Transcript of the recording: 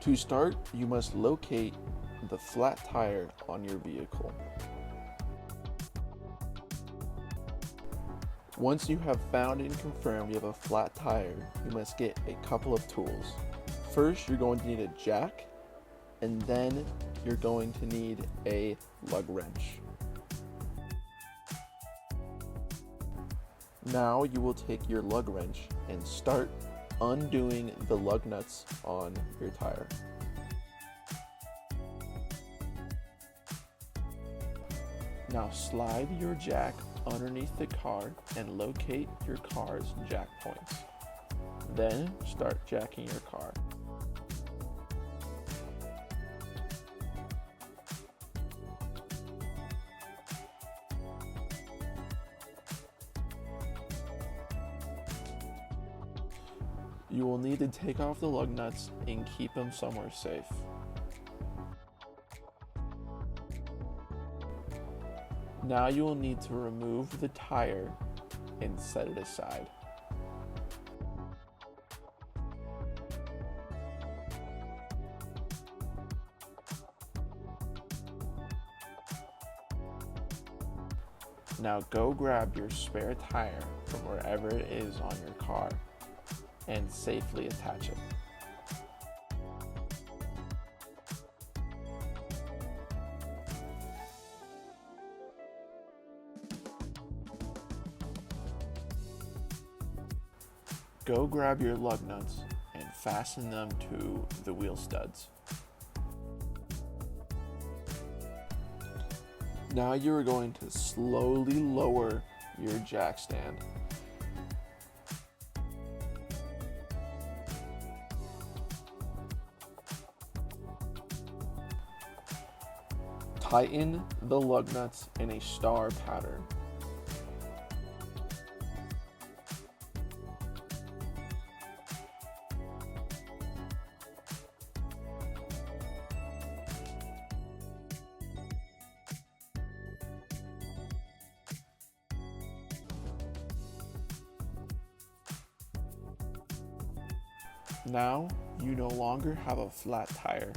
To start, you must locate the flat tire on your vehicle. Once you have found and confirmed you have a flat tire, you must get a couple of tools. First, you're going to need a jack, and then you're going to need a lug wrench. Now you will take your lug wrench and start undoing the lug nuts on your tire. Now slide your jack underneath the car and locate your car's jack points. Then start jacking your car. You will need to take off the lug nuts and keep them somewhere safe. Now you will need to remove the tire and set it aside. Now go grab your spare tire from wherever it is on your car and safely attach it. Go grab your lug nuts and fasten them to the wheel studs. Now you are going to slowly lower your jack stand. Tighten the lug nuts in a star pattern. Now, you no longer have a flat tire.